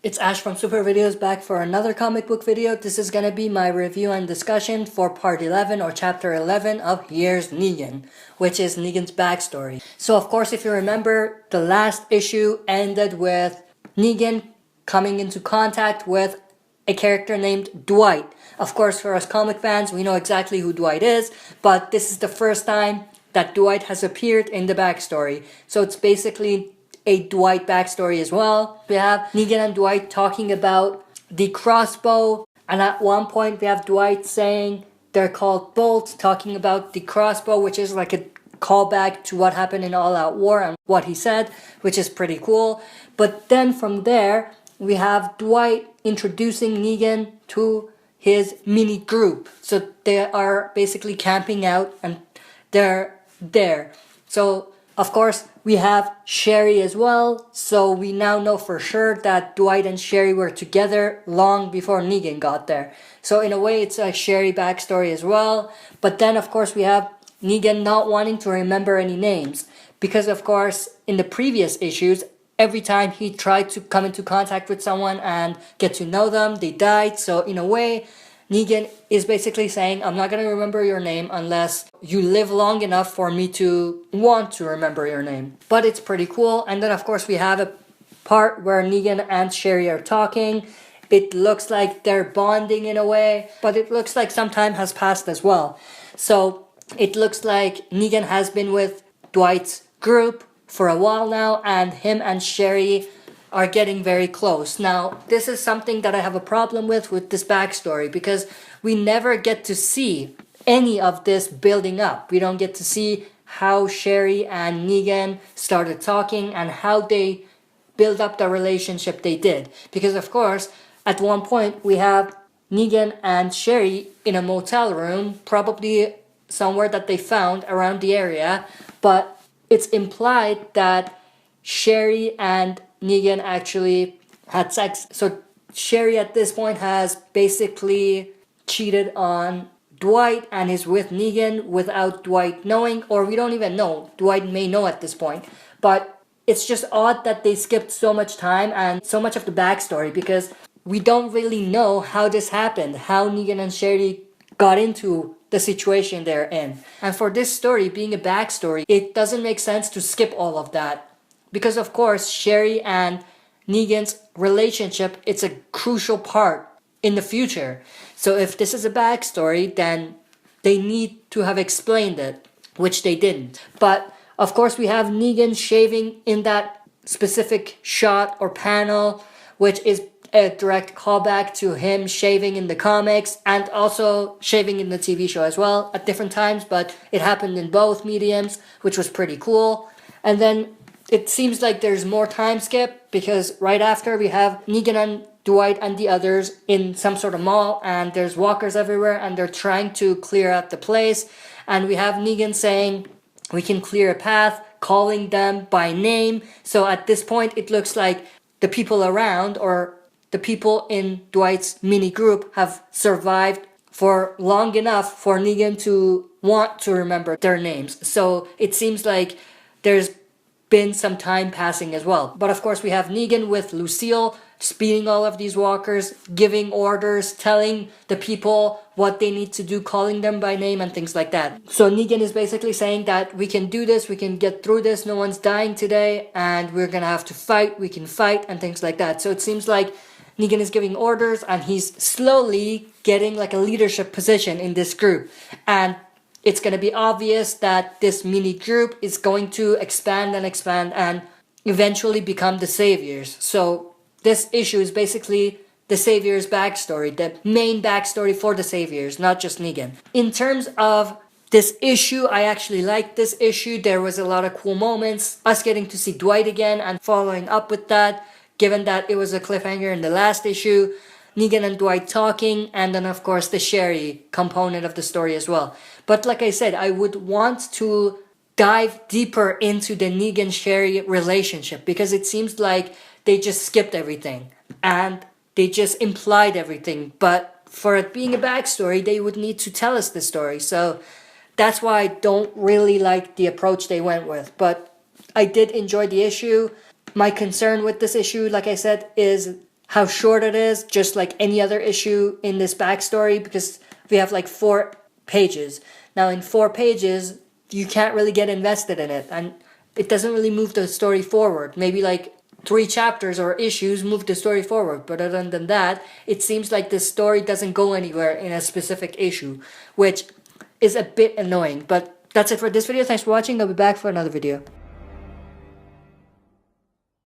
It's Ash from Super Videos back for another comic book video. This is gonna be my review and discussion for part 11 or chapter 11 of Here's Negan, which is Negan's backstory. So of course, if you remember, the last issue ended with Negan coming into contact with a character named Dwight. Of course, for us comic fans, we know exactly who Dwight is, but this is the first time that Dwight has appeared in the backstory. So it's basically a Dwight backstory as well. We have Negan and Dwight talking about the crossbow, and at one point we have Dwight saying they're called bolts, talking about the crossbow, which is like a callback to what happened in All Out War and what he said, which is pretty cool. But then from there, we have Dwight introducing Negan to his mini group. So they are basically camping out and they're there. So of course, we have Sherry as well, so we now know for sure that Dwight and Sherry were together long before Negan got there. So in a way, it's a Sherry backstory as well. But then, of course, we have Negan not wanting to remember any names. Because, of course, in the previous issues, every time he tried to come into contact with someone and get to know them, they died. So in a way, Negan is basically saying, I'm not going to remember your name unless you live long enough for me to want to remember your name. But it's pretty cool. And then, of course, we have a part where Negan and Sherry are talking. It looks like they're bonding in a way, but it looks like some time has passed as well. So it looks like Negan has been with Dwight's group for a while now, and him and Sherry are getting very close. Now, this is something that I have a problem with this backstory, because we never get to see any of this building up. We don't get to see how Sherry and Negan started talking and how they build up the relationship they did. Because of course, at one point we have Negan and Sherry in a motel room, probably somewhere that they found around the area, but it's implied that Sherry and Negan actually had sex. So Sherry at this point has basically cheated on Dwight and is with Negan without Dwight knowing, or we don't even know. Dwight may know at this point. But it's just odd that they skipped so much time and so much of the backstory, because we don't really know how this happened, how Negan and Sherry got into the situation they're in. And for this story being a backstory, it doesn't make sense to skip all of that. Because of course, Sherry and Negan's relationship, it's a crucial part in the future. So if this is a backstory, then they need to have explained it, which they didn't. But of course, we have Negan shaving in that specific shot or panel, which is a direct callback to him shaving in the comics and also shaving in the TV show as well at different times, but it happened in both mediums, which was pretty cool. And then it seems like there's more time skip, because right after we have Negan and Dwight and the others in some sort of mall, and there's walkers everywhere and they're trying to clear out the place, and we have Negan saying we can clear a path, calling them by name. So at this point it looks like the people around, or the people in Dwight's mini group, have survived for long enough for Negan to want to remember their names. So it seems like there's been some time passing as well. But of course we have Negan with Lucille speeding all of these walkers, giving orders, telling the people what they need to do, calling them by name and things like that. So Negan is basically saying that we can do this, we can get through this, no one's dying today, and we're gonna have to fight, we can fight, and things like that. So it seems like Negan is giving orders and he's slowly getting like a leadership position in this group. And it's going to be obvious that this mini group is going to expand and eventually become the Saviors. So this issue is basically the Saviors' backstory, the main backstory for the Saviors, not just Negan. In terms of this issue, I actually liked this issue. There was a lot of cool moments. Us getting to see Dwight again and following up with that, given that it was a cliffhanger in the last issue. Negan and Dwight talking, and then of course the Sherry component of the story as well. But like I said, I would want to dive deeper into the Negan-Sherry relationship, because it seems like they just skipped everything and they just implied everything. But for it being a backstory, they would need to tell us the story. So that's why I don't really like the approach they went with. But I did enjoy the issue. My concern with this issue, like I said, is how short it is, just like any other issue in this backstory, because we have like 4 pages. Now in 4 pages, you can't really get invested in it, and it doesn't really move the story forward. Maybe like 3 chapters or issues move the story forward, but other than that, it seems like the story doesn't go anywhere in a specific issue, which is a bit annoying. But that's it for this video. Thanks for watching. I'll be back for another video.